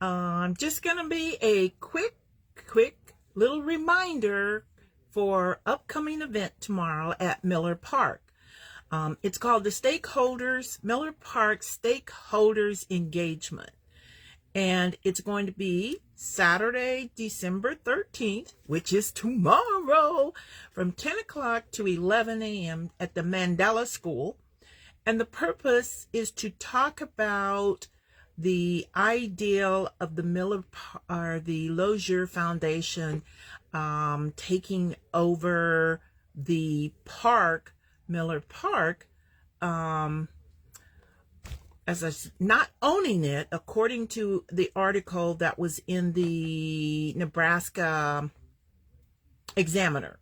Just going to be a quick little reminder for upcoming event tomorrow at Miller Park. It's called the Miller Park Stakeholders Engagement. And it's going to be Saturday, December 13th, which is tomorrow, from 10 o'clock to 11 a.m. at the Mandela School. And the purpose is to talk about the ideal of the the Lozier Foundation taking over the park, Miller Park, as not owning it, according to the article that was in the Nebraska Examiner,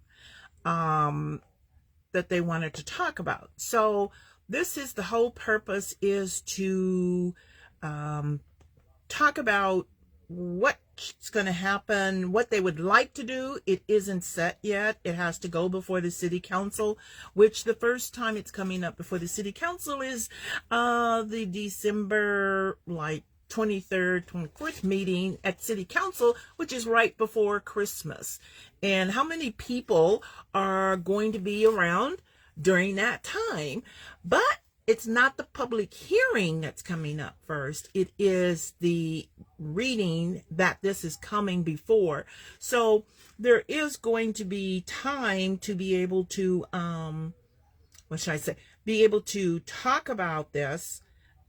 that they wanted to talk about. So this is the whole purpose, is to talk about what's going to happen, what they would like to do. It isn't set yet. It has to go before the city council, which the first time it's coming up before the city council is the December 23rd, 24th meeting at city council, which is right before Christmas. And how many people are going to be around during that time? But it's not the public hearing that's coming up first. It is the reading that this is coming before. So there is going to be time to be able to, be able to talk about this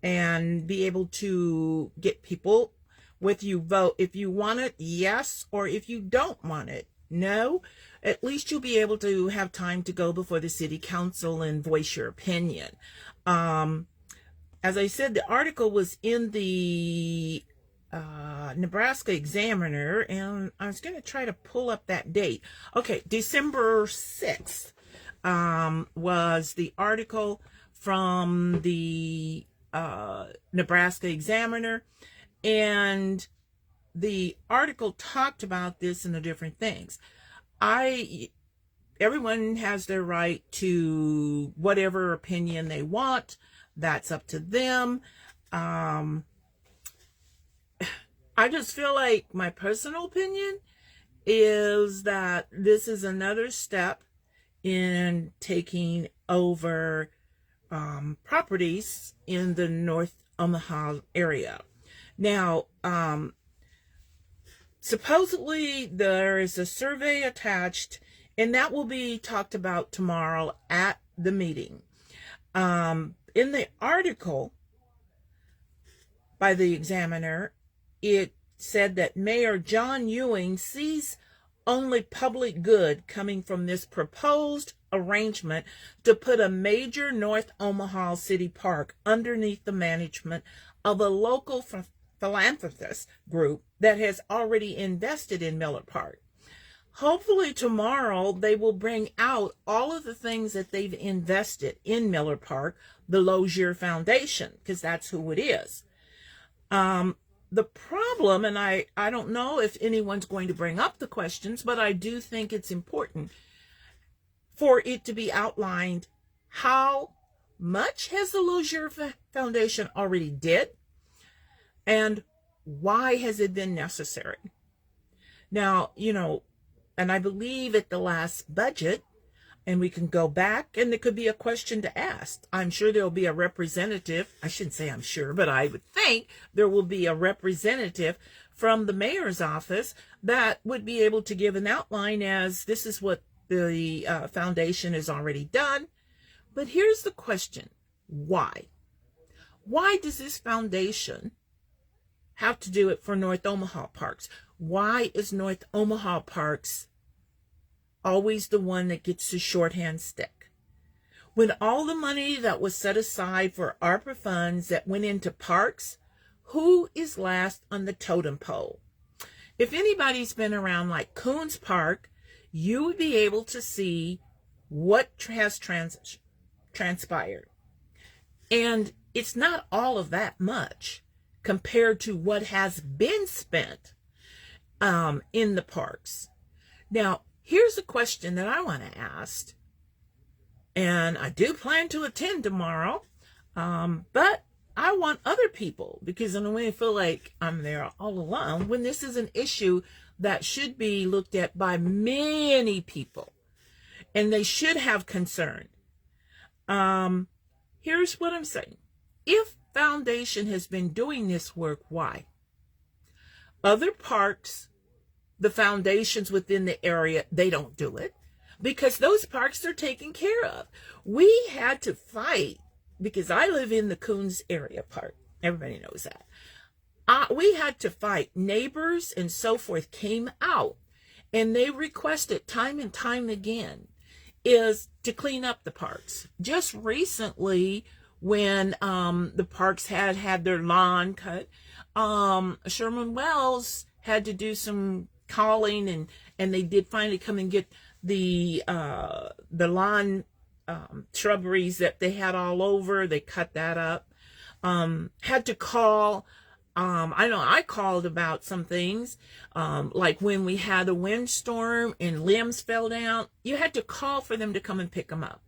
and be able to get people with you vote if you want it, yes, or if you don't want it, no. At least you'll be able to have time to go before the city council and voice your opinion. As I said, the article was in the Nebraska Examiner, and I was going to try to pull up that date. Okay, December 6th was the article from the Nebraska Examiner, and the article talked about this and the different things. Everyone has their right to whatever opinion they want. That's up to them. I just feel like my personal opinion is that this is another step in taking over properties in the North Omaha area. Now, supposedly there is a survey attached, and that will be talked about tomorrow at the meeting. In the article by the Examiner, it said that Mayor John Ewing sees only public good coming from this proposed arrangement to put a major North Omaha city park underneath the management of a local philanthropist group that has already invested in Miller Park. Hopefully tomorrow they will bring out all of the things that they've invested in Miller Park, the Lozier Foundation, because that's who it is. The problem, and I don't know if anyone's going to bring up the questions, but I do think it's important for it to be outlined how much has the Lozier Foundation already did, and why has it been necessary? Now, and I believe at the last budget, and we can go back, and there could be a question to ask. I'm sure there'll be a representative. I shouldn't say I'm sure, but I would think there will be a representative from the mayor's office that would be able to give an outline as this is what the foundation has already done. But here's the question. Why? Why does this foundation have to do it for North Omaha Parks? Why is North Omaha Parks always the one that gets the shorthand stick? When all the money that was set aside for ARPA funds that went into parks, who is last on the totem pole? If anybody's been around like Coons Park, you would be able to see what has transpired. And it's not all of that much compared to what has been spent in the parks. Now, here's a question that I want to ask, and I do plan to attend tomorrow, but I want other people, because I don't want to feel like I'm there all alone when this is an issue that should be looked at by many people, and they should have concern. Here's what I'm saying. If Foundation has been doing this work, why? Other parks, the foundations within the area, they don't do it because those parks are taken care of. We had to fight because I live in the Coons area park. Everybody knows that. We had to fight. Neighbors and so forth came out and they requested time and time again is to clean up the parks. Just recently, when the parks had their lawn cut, Sherman Wells had to do some calling, and they did finally come and get the lawn shrubberies that they had all over. They cut that up. Had to call. I know I called about some things, like when we had a windstorm and limbs fell down. You had to call for them to come and pick them up.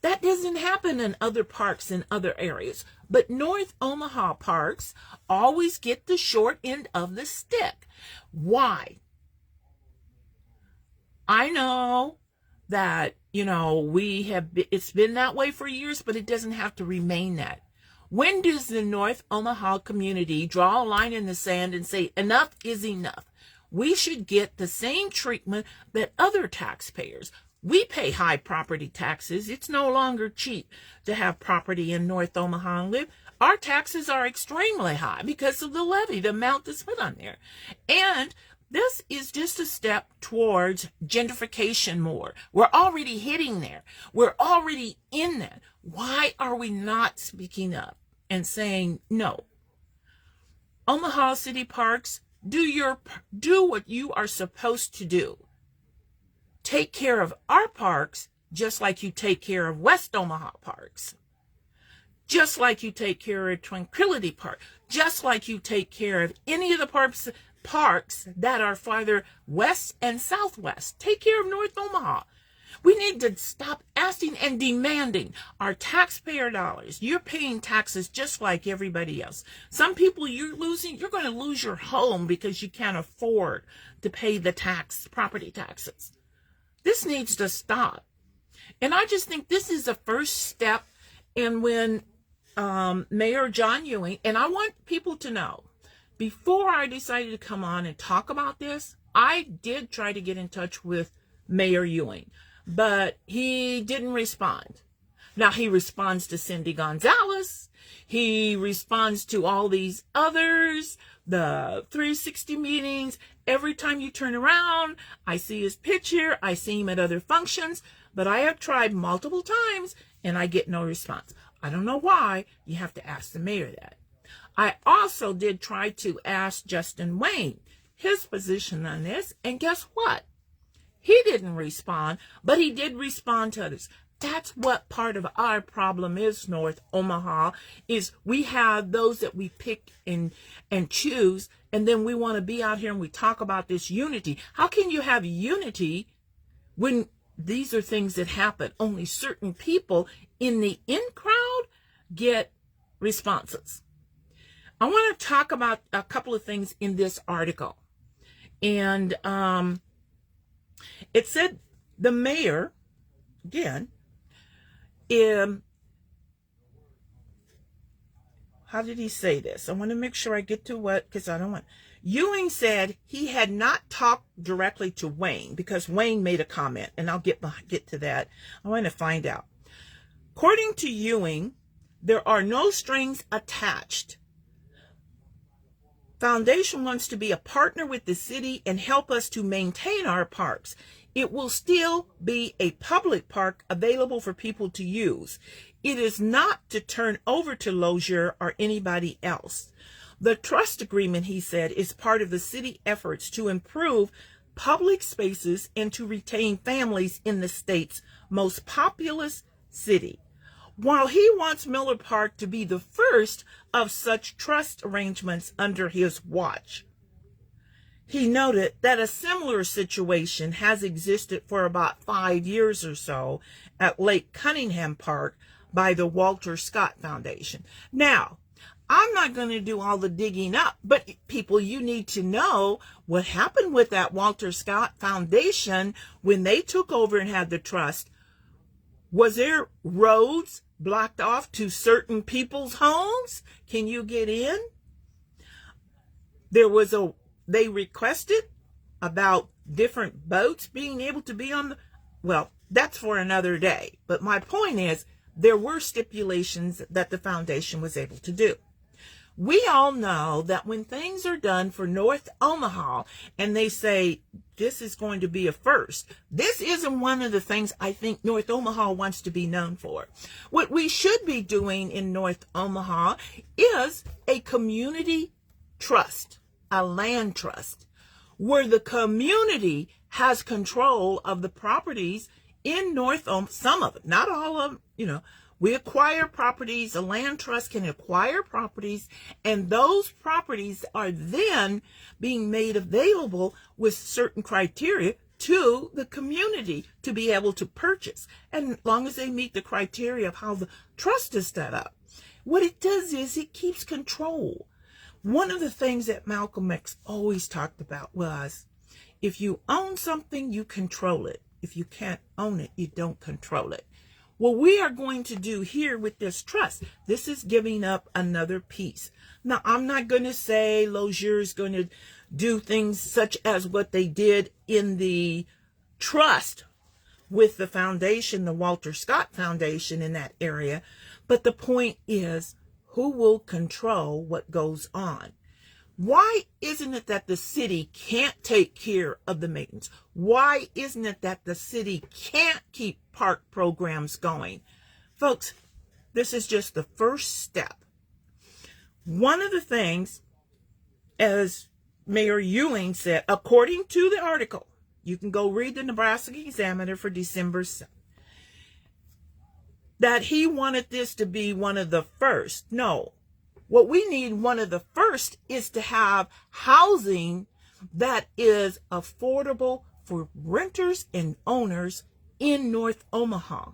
That doesn't happen in other parks in other areas. But North Omaha parks always get the short end of the stick. Why? I know that, it's been that way for years, but it doesn't have to remain that. When does the North Omaha community draw a line in the sand and say, enough is enough? We should get the same treatment that other taxpayers. We pay high property taxes. It's no longer cheap to have property in North Omaha and live. Our taxes are extremely high because of the levy, the amount that's put on there. And this is just a step towards gentrification more. We're already hitting there. We're already in that. Why are we not speaking up and saying no? Omaha City Parks, do what you are supposed to do. Take care of our parks just like you take care of West Omaha parks. Just like you take care of Tranquility Park. Just like you take care of any of the parks that are farther west and southwest. Take care of North Omaha. We need to stop asking and demanding our taxpayer dollars. You're paying taxes just like everybody else. Some people you're going to lose your home because you can't afford to pay the property taxes. This needs to stop. And I just think this is the first step. And when Mayor John Ewing, and I want people to know, before I decided to come on and talk about this, I did try to get in touch with Mayor Ewing, but he didn't respond. Now he responds to Cindy Gonzalez. He responds to all these others, the 360 meetings. Every time you turn around, I see his picture. I see him at other functions, but I have tried multiple times and I get no response. I don't know why. You have to ask the mayor that. I also did try to ask Justin Wayne his position on this, and guess what? He didn't respond, but he did respond to others. That's what part of our problem is, North Omaha, is we have those that we pick and choose, and then we want to be out here and we talk about this unity. How can you have unity when these are things that happen? Only certain people in the in crowd get responses. I want to talk about a couple of things in this article. And it said the mayor, again, how did he say this? I want to make sure I get to what, because I don't want. Ewing said he had not talked directly to Wayne because Wayne made a comment, and I'll get to that. I want to find out. According to Ewing, there are no strings attached. Foundation wants to be a partner with the city and help us to maintain our parks. It will still be a public park available for people to use. It is not to turn over to Lozier or anybody else. The trust agreement, he said, is part of the city efforts to improve public spaces and to retain families in the state's most populous city. While he wants Miller Park to be the first of such trust arrangements under his watch, he noted that a similar situation has existed for about 5 years or so at Lake Cunningham Park by the Walter Scott Foundation. Now, I'm not going to do all the digging up, but people, you need to know what happened with that Walter Scott Foundation when they took over and had the trust. Was there roads blocked off to certain people's homes? Can you get in? They requested about different boats being able to be on the, well, that's for another day. But my point is, there were stipulations that the foundation was able to do. We all know that when things are done for North Omaha and they say this is going to be a first, this isn't one of the things I think North Omaha wants to be known for. What we should be doing in North Omaha is a community trust, a land trust, where the community has control of the properties in North Omaha, some of it, not all of them, we acquire properties, a land trust can acquire properties, and those properties are then being made available with certain criteria to the community to be able to purchase. And as long as they meet the criteria of how the trust is set up, what it does is it keeps control. One of the things that Malcolm X always talked about was, if you own something, you control it. If you can't own it, you don't control it. What we are going to do here with this trust, this is giving up another piece. Now, I'm not going to say Lozier is going to do things such as what they did in the trust with the foundation, the Walter Scott Foundation in that area. But the point is, who will control what goes on? Why isn't it that the city can't take care of the maintenance? Why isn't it that the city can't keep park programs going? Folks, this is just the first step. One of the things, as Mayor Ewing said, according to the article, you can go read the Nebraska Examiner for December 7th, that he wanted this to be one of the first. No. What we need, one of the first, is to have housing that is affordable for renters and owners in North Omaha.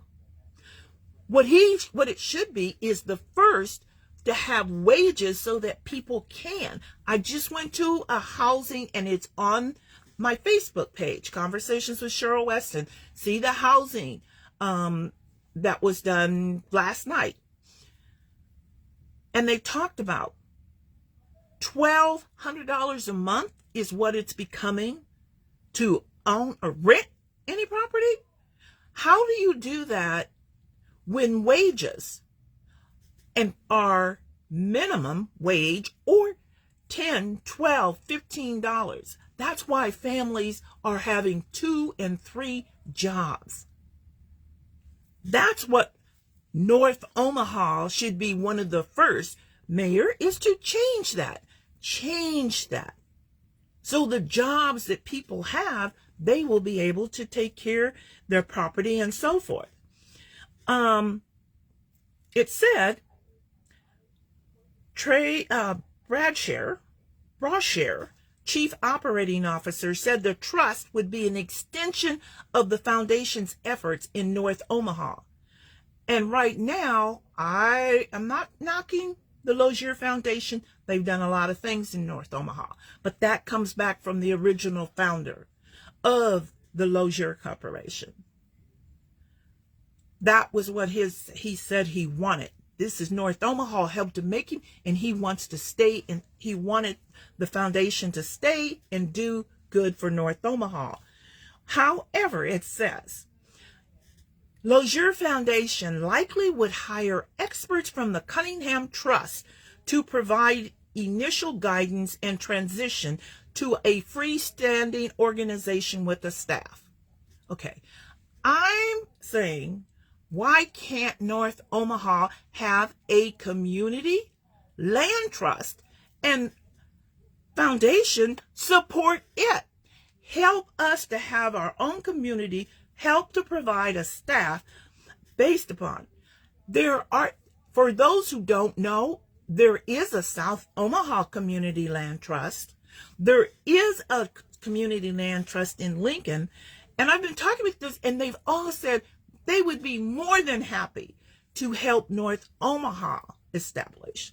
What it should be is the first to have wages so that people can. I just went to a housing, and it's on my Facebook page, Conversations with Cheryl Weston. See the housing that was done last night. And they talked about $1,200 a month is what it's becoming to own or rent any property. How do you do that when wages are minimum wage or $10, $12, $15? That's why families are having 2 and 3 jobs. That's what North Omaha should be one of the first, Mayor, is to change that. Change that. So the jobs that people have, they will be able to take care of their property and so forth. It said, Trey Brasher, Chief Operating Officer, said the trust would be an extension of the foundation's efforts in North Omaha. And right now, I am not knocking the Lozier Foundation. They've done a lot of things in North Omaha. But that comes back from the original founder of the Lozier Corporation. That was what he said he wanted. This is North Omaha helped to make him, and he wants to stay, and he wanted the foundation to stay and do good for North Omaha. However, it says, Lozier Foundation likely would hire experts from the Cunningham Trust to provide initial guidance and transition to a freestanding organization with a staff. Okay, I'm saying, why can't North Omaha have a community land trust and foundation support it? Help us to have our own community, help to provide a staff based upon. For those who don't know, there is a South Omaha Community Land Trust. There is a community land trust in Lincoln. And I've been talking with this, and they've all said they would be more than happy to help North Omaha establish.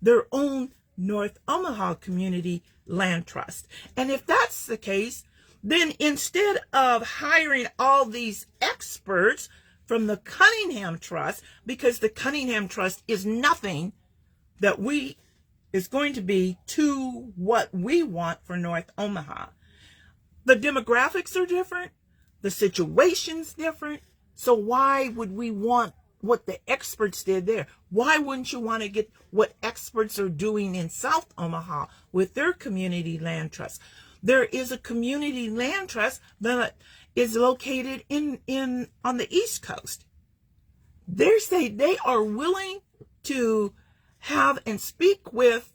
their own North Omaha Community Land Trust. And if that's the case, then instead of hiring all these experts from the Cunningham Trust, because the Cunningham Trust is nothing that is going to be to what we want for North Omaha. The demographics are different. The situation's different. So why would we want what the experts did there? Why wouldn't you want to get what experts are doing in South Omaha with their community land trust? There is a community land trust that is located on the East Coast. They are willing to have and speak with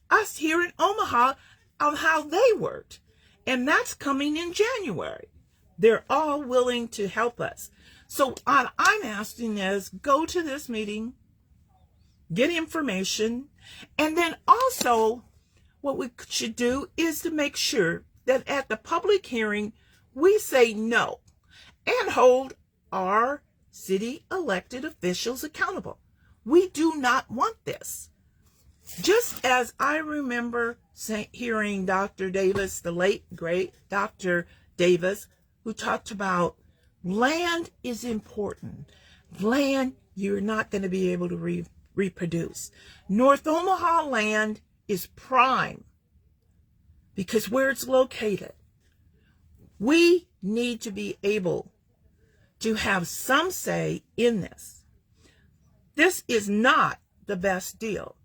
us here in Omaha on how they worked. And that's coming in January. They're all willing to help us. So what I'm asking is, go to this meeting, get information, and then also what we should do is to make sure that at the public hearing, we say no and hold our city elected officials accountable. We do not want this. Just as I remember hearing Dr. Davis, the late, great Dr. Davis, who talked about land is important. Land, you're not going to be able to reproduce. North Omaha land is prime because where it's located. We need to be able to have some say in this. This is not the best deal.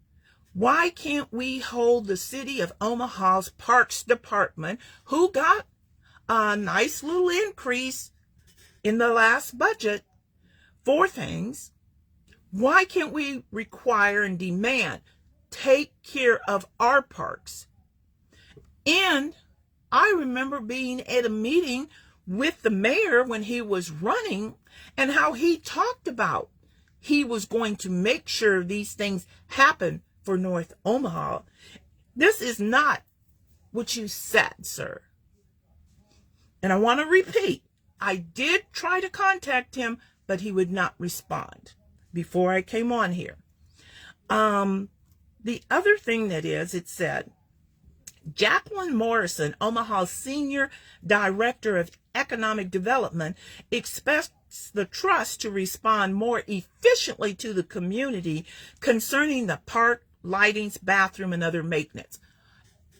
Why can't we hold the city of Omaha's Parks Department, who got a nice little increase in the last budget for things? Why can't we require and demand take care of our parks? And I remember being at a meeting with the mayor when he was running and how he talked about he was going to make sure these things happen for North Omaha. This is not what you said, sir. And I want to repeat, I did try to contact him, but he would not respond before I came on here. The other thing that is, it said, Jacqueline Morrison, Omaha's Senior Director of Economic Development, expects the trust to respond more efficiently to the community concerning the park, lightings, bathroom, and other maintenance.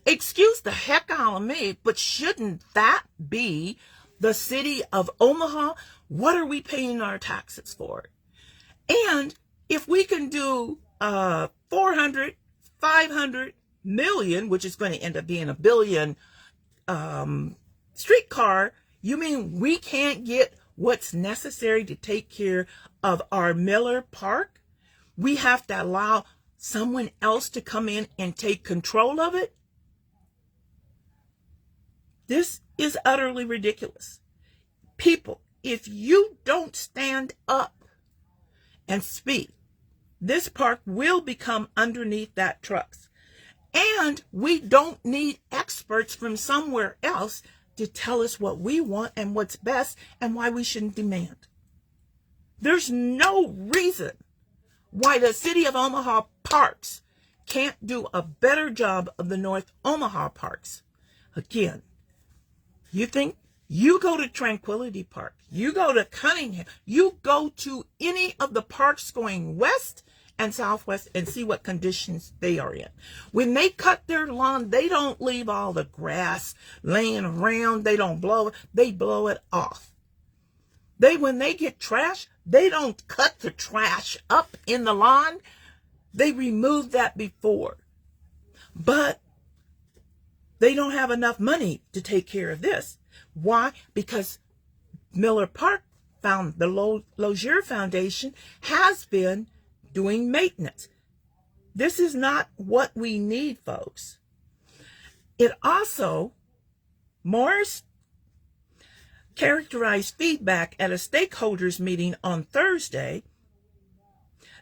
Excuse the heck out of me, but shouldn't that be the city of Omaha? What are we paying our taxes for? And if we can do 400, 500 million, which is going to end up being $1 billion streetcar, you mean we can't get what's necessary to take care of our Miller Park? We have to allow someone else to come in and take control of it? This is utterly ridiculous. People, if you don't stand up and speak, this park will become underneath that trust. And we don't need experts from somewhere else to tell us what we want and what's best and why we shouldn't demand. There's no reason why the city of Omaha parks can't do a better job of the North Omaha parks. Again, you think you go to Tranquility Park, you go to Cunningham, you go to any of the parks going west and southwest and see what conditions they are in. When they cut their lawn, they don't leave all the grass laying around. They don't blow it. They blow it off. When they get trash, they don't cut the trash up in the lawn. They remove that before. But they don't have enough money to take care of this. Why? Because Miller Park the Lozier Foundation has been doing maintenance. This is not what we need, folks. It also, Morris characterized feedback at a stakeholders meeting on Thursday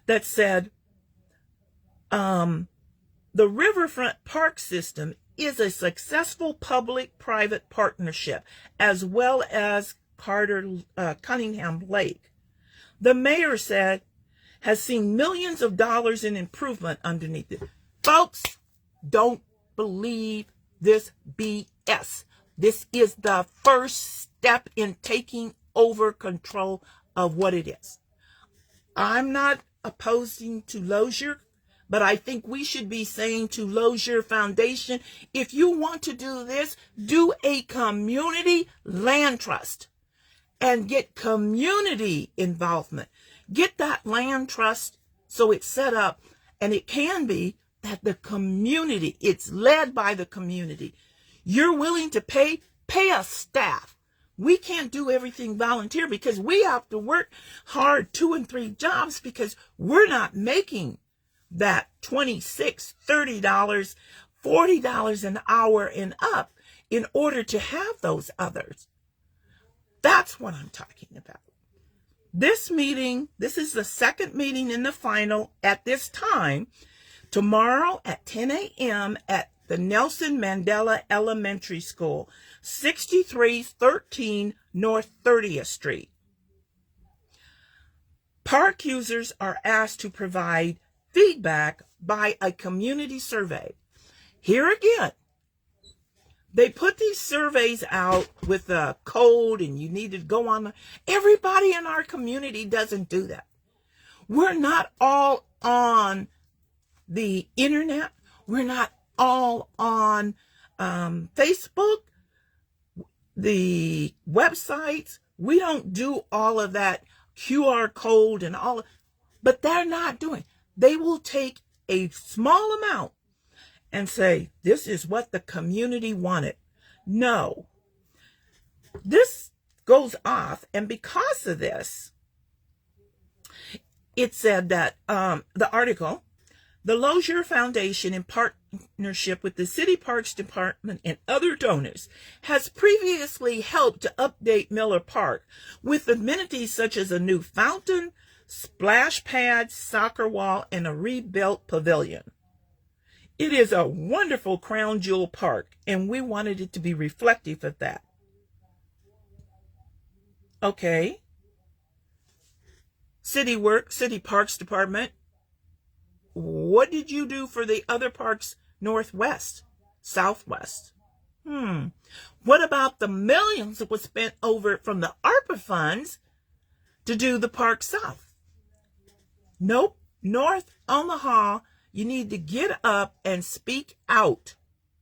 that said the Riverfront Park System is a successful public-private partnership, as well as Cunningham Lake. The mayor said has seen millions of dollars in improvement underneath it. Folks, don't believe this BS. This is the first step in taking over control of what it is. I'm not opposing to Lozier, but I think we should be saying to Lozier Foundation, if you want to do this, do a community land trust and get community involvement. Get that land trust so it's set up, and it can be that the community, it's led by the community. You're willing to pay a staff. We can't do everything volunteer because we have to work hard 2 and 3 jobs because we're not making that $26, $30, $40 an hour and up in order to have those others. That's what I'm talking about. This meeting, this is the second meeting in the final at this time, tomorrow at 10 a.m. at the Nelson Mandela Elementary School, 6313 North 30th Street. Park users are asked to provide feedback by a community survey. Here again, they put these surveys out with a code and you need to go on. Everybody in our community doesn't do that. We're not all on the internet. We're not all on Facebook, the websites. We don't do all of that QR code and all, but they're not doing. They will take a small amount and say, this is what the community wanted. No. This goes off, and because of this, it said that the article, the Lozier Foundation, in partnership with the City Parks Department and other donors, has previously helped to update Miller Park with amenities such as a new fountain, splash pad, soccer wall, and a rebuilt pavilion. It is a wonderful crown jewel park, and we wanted it to be reflective of that. Okay. City Parks Department, what did you do for the other parks northwest, southwest? What about the millions that was spent over from the ARPA funds to do the park south? Nope. North Omaha, you need to get up and speak out.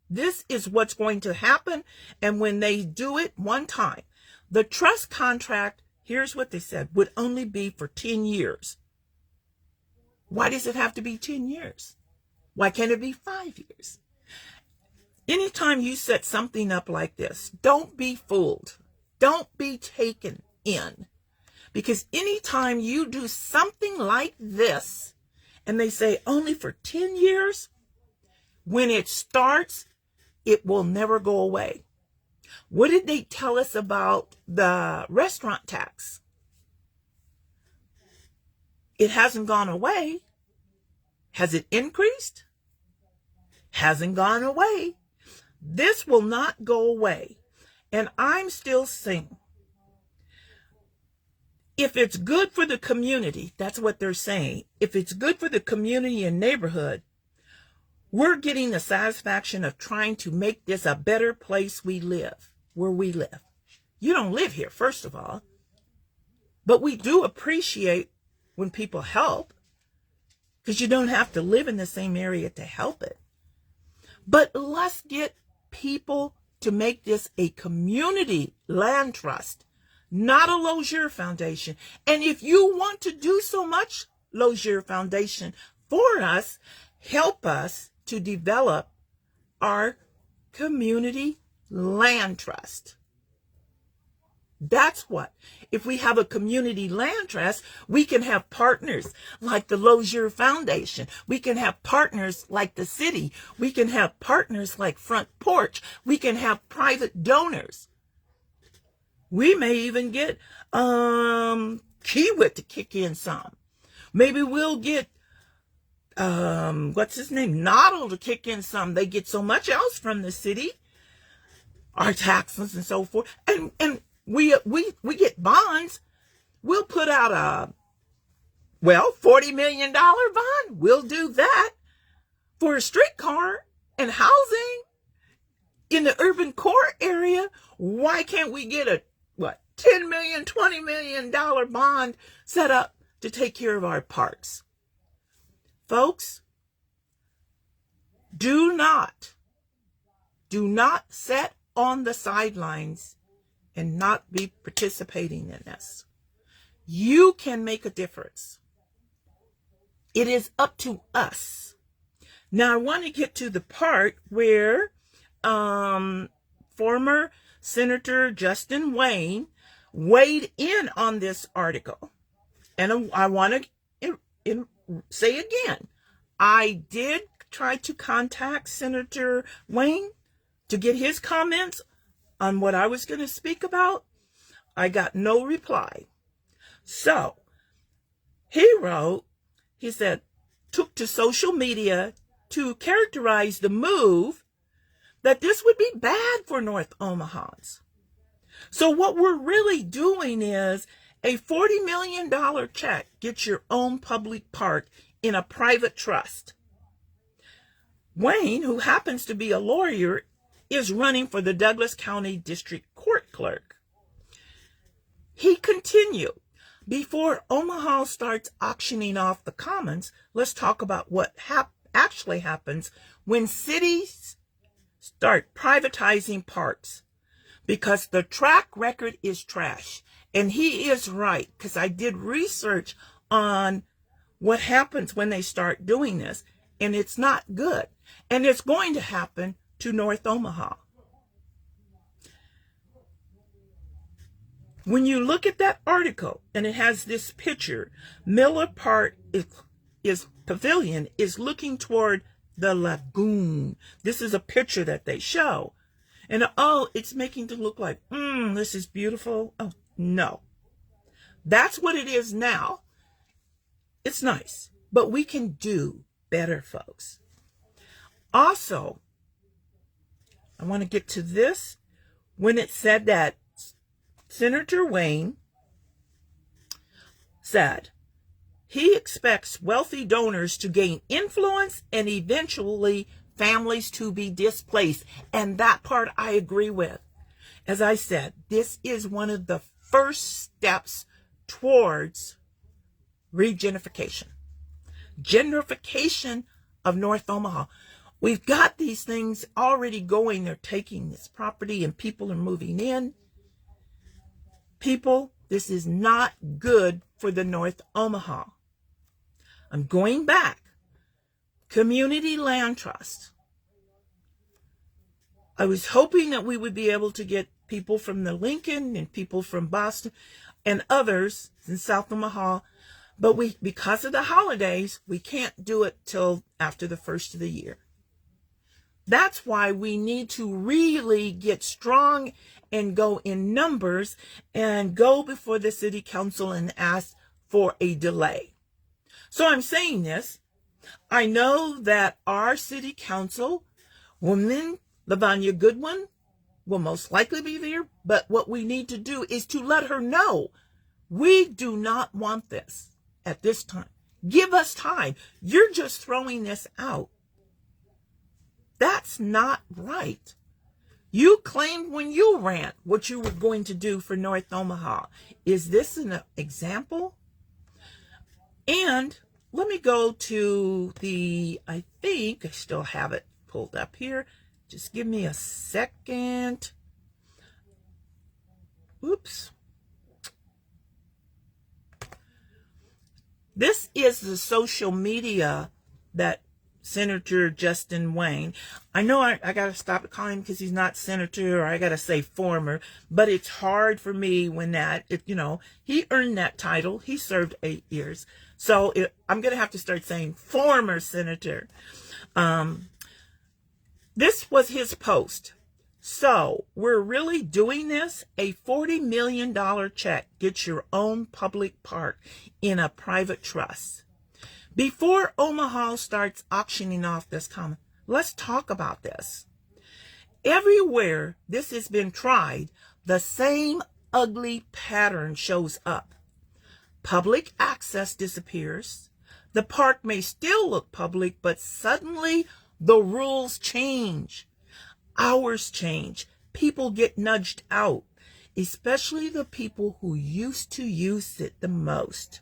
This is what's going to happen. And when they do it one time, the trust contract, here's what they said, would only be for 10 years. Why does it have to be 10 years? Why can't it be 5 years? Anytime you set something up like this, don't be fooled. Don't be taken in. Because anytime you do something like this, and they say only for 10 years, when it starts, it will never go away. What did they tell us about the restaurant tax? It hasn't gone away. Has it increased? Hasn't gone away. This will not go away. And I'm still saying, if it's good for the community, that's what they're saying. If it's good for the community and neighborhood, we're getting the satisfaction of trying to make this a better place we live, where we live. You don't live here, first of all. But we do appreciate when people help, because you don't have to live in the same area to help it. But let's get people to make this a community land trust, not a Lozier Foundation. And if you want to do so much, Lozier Foundation, for us, help us to develop our community land trust. That's what. If we have a community land trust, we can have partners like the Lozier Foundation. We can have partners like the city. We can have partners like Front Porch. We can have private donors. We may even get Kiewit to kick in some. Maybe we'll get what's his name? Noddle to kick in some. They get so much else from the city, our taxes and so forth. And we get bonds. We'll put out Well, $40 million bond, we'll do that for a streetcar and housing in the urban core area. Why can't we get a, $10 million, $20 million bond set up to take care of our parks? Folks, do not sit on the sidelines and not be participating in this. You can make a difference. It is up to us. Now, I want to get to the part where former Senator Justin Wayne weighed in on this article. And I want to say again, I did try to contact Senator Wayne to get his comments on what I was going to speak about. I got no reply. So he wrote, he said, took to social media to characterize the move that this would be bad for North Omahans. So what we're really doing is a $40 million check gets your own public park in a private trust. Wayne, who happens to be a lawyer, is running for the Douglas County District Court Clerk. He continued, before Omaha starts auctioning off the commons, let's talk about what actually happens when cities start privatizing parks, because the track record is trash. And he is right, because I did research on what happens when they start doing this, and it's not good. And it's going to happen to North Omaha. When you look at that article, and it has this picture, Miller Park Pavilion is looking toward the lagoon. This is a picture that they show. And it's making it look like, this is beautiful. Oh, no. That's what it is now. It's nice, but we can do better, folks. Also, I want to get to this. When it said that Senator Wayne said he expects wealthy donors to gain influence and eventually families to be displaced. And that part I agree with. As I said, this is one of the first steps towards regentrification. Gentrification of North Omaha. We've got these things already going. They're taking this property and people are moving in. People, this is not good for the North Omaha. I'm going back. Community Land Trust. I was hoping that we would be able to get people from the Lincoln and people from Boston and others in South Omaha, but because of the holidays, we can't do it till after the first of the year. That's why we need to really get strong and go in numbers and go before the city council and ask for a delay. So I'm saying this. I know that our city council woman, Lavanya Goodwin, will most likely be there, but what we need to do is to let her know we do not want this at this time. Give us time. You're just throwing this out. That's not right. You claimed when you ran what you were going to do for North Omaha. Is this an example? And let me go to I think I still have it pulled up here. Just give me a second. Oops. This is the social media that Senator Justin Wayne. I know I got to stop calling him because he's not senator, or I got to say former, but it's hard for me when he earned that title. He served 8 years. So I'm going to have to start saying former senator. This was his post. So we're really doing this. A $40 million check gets your own public park in a private trust. Before Omaha starts auctioning off this common, let's talk about this. Everywhere this has been tried, the same ugly pattern shows up. Public access disappears. The park may still look public, but suddenly the rules change. Hours change. People get nudged out, especially the people who used to use it the most.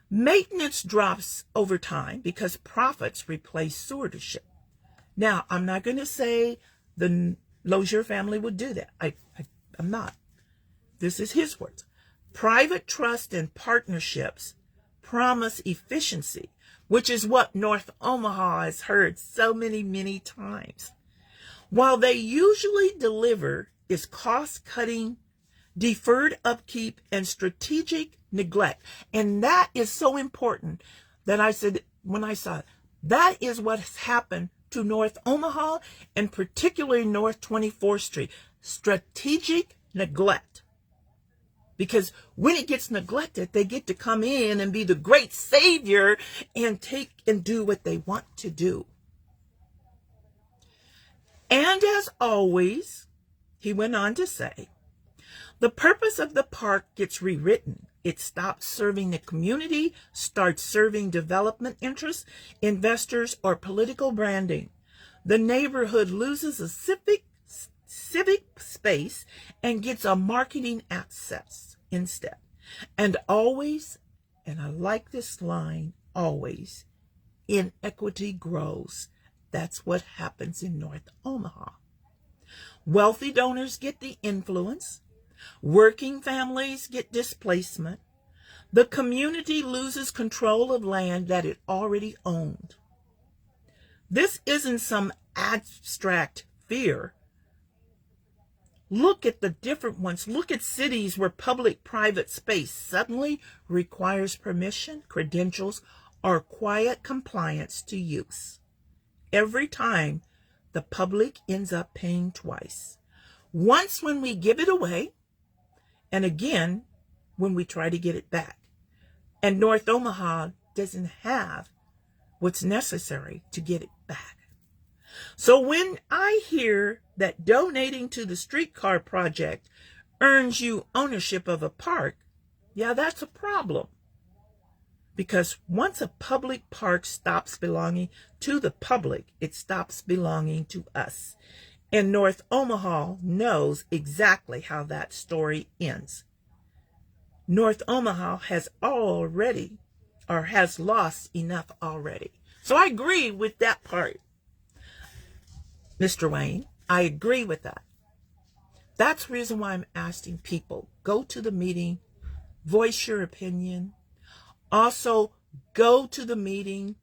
Maintenance drops over time because profits replace stewardship. Now, I'm not going to say the Lozier family would do that. I'm not. This is his words. Private trust and partnerships promise efficiency, which is what North Omaha has heard so many times. While they usually deliver is cost-cutting, deferred upkeep, and strategic neglect. And that is so important that I said, when I saw it, that is what has happened to North Omaha and particularly North 24th Street. Strategic neglect. Because when it gets neglected, they get to come in and be the great savior and take and do what they want to do. And as always, he went on to say, the purpose of the park gets rewritten. It stops serving the community, starts serving development interests, investors, or political branding. The neighborhood loses a civic space and gets a marketing access instead. And always, and I like this line, always, inequity grows. That's what happens in North Omaha. Wealthy donors get the influence. Working families get displacement. The community loses control of land that it already owned. This isn't some abstract fear. Look at the different ones. Look at cities where public-private space suddenly requires permission, credentials, or quiet compliance to use. Every time, the public ends up paying twice. Once when we give it away, and again when we try to get it back. And North Omaha doesn't have what's necessary to get it back. So when I hear that donating to the streetcar project earns you ownership of a park, yeah, that's a problem. Because once a public park stops belonging to the public, it stops belonging to us. And North Omaha knows exactly how that story ends. North Omaha has lost enough already. So I agree with that part, Mr. Wayne. I agree with that. That's the reason why I'm asking people, go to the meeting, voice your opinion. Also, go to the meeting,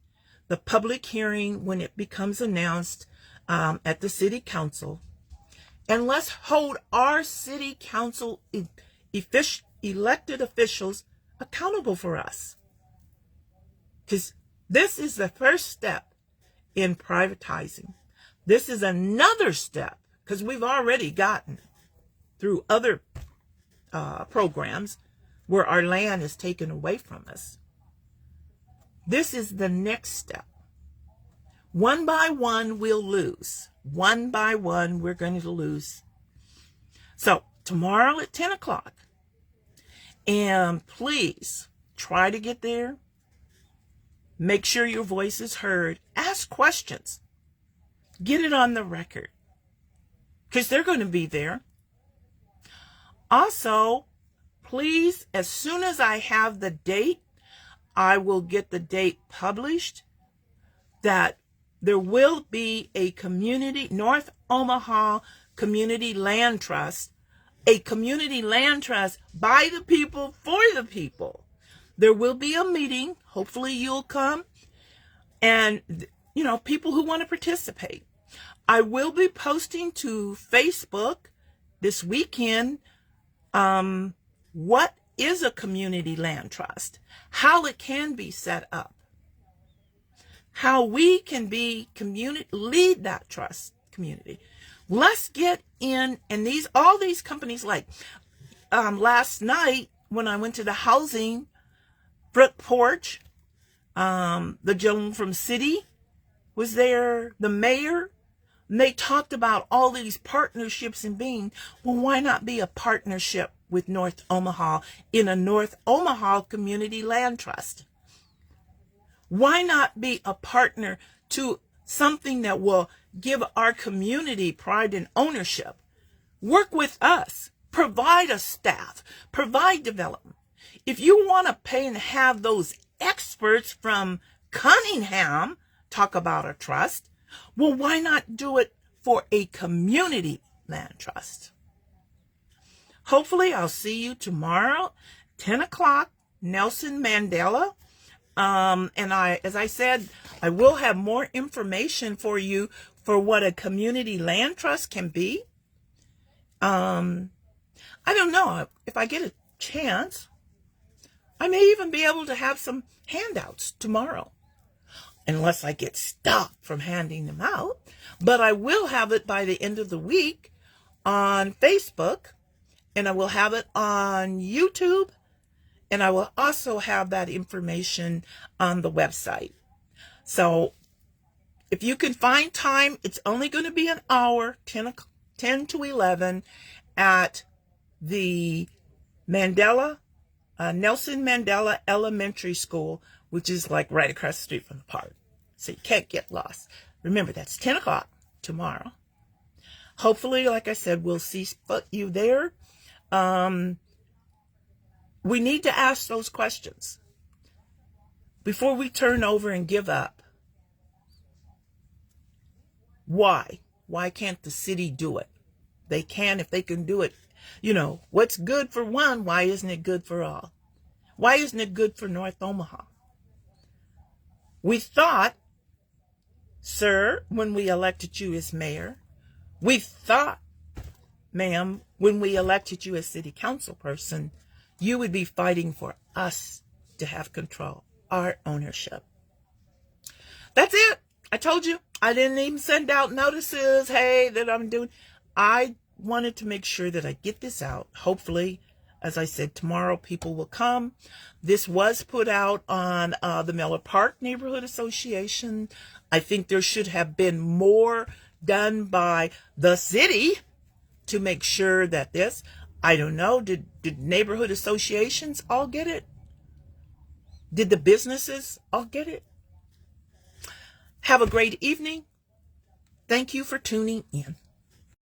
the public hearing when it becomes announced at the city council. And let's hold our city council elected officials accountable for us. Because this is the first step in privatizing. This is another step, because we've already gotten through other programs where our land is taken away from us. This is the next step. One by one, we'll lose. One by one, we're going to lose. So tomorrow at 10 o'clock, and please try to get there. Make sure your voice is heard. Ask questions. Get it on the record, because they're going to be there. Also, please, as soon as I have the date, I will get the date published, that there will be a community, North Omaha Community Land Trust, a community land trust by the people, for the people. There will be a meeting. Hopefully you'll come. And, you know, people who want to participate. I will be posting to Facebook this weekend what is a community land trust, how it can be set up, how we can be lead that trust community. Let's get in, and all these companies, like last night when I went to the housing front porch, the gentleman from city was there, the mayor, And they talked about all these partnerships and being, well, why not be a partnership with North Omaha in a North Omaha Community Land Trust? Why not be a partner to something that will give our community pride and ownership? Work with us, provide a staff, provide development. If you want to pay and have those experts from Cunningham talk about a trust, well, why not do it for a community land trust? Hopefully, I'll see you tomorrow, 10 o'clock, Nelson Mandela. And as I said, I will have more information for you for what a community land trust can be. I don't know if I get a chance. I may even be able to have some handouts tomorrow, unless I get stopped from handing them out. But I will have it by the end of the week on Facebook, and I will have it on YouTube, and I will also have that information on the website. So if you can find time, it's only going to be an hour, 10 to 11, at the Nelson Mandela Elementary School, which is like right across the street from the park. So you can't get lost. Remember, that's 10 o'clock tomorrow. Hopefully, like I said, we'll see you there. We need to ask those questions before we turn over and give up. Why? Why can't the city do it? They can if they can do it. You know, what's good for one, why isn't it good for all? Why isn't it good for North Omaha? We thought, sir, when we elected you as mayor, we thought, ma'am, when we elected you as city council person, you would be fighting for us to have control, our ownership. That's it. I told you. I didn't even send out notices, hey, that I'm doing. I wanted to make sure that I get this out. Hopefully, as I said, tomorrow people will come. This was put out on the Miller Park Neighborhood Association. I think there should have been more done by the city to make sure that this, I don't know, did neighborhood associations all get it? Did the businesses all get it? Have a great evening. Thank you for tuning in.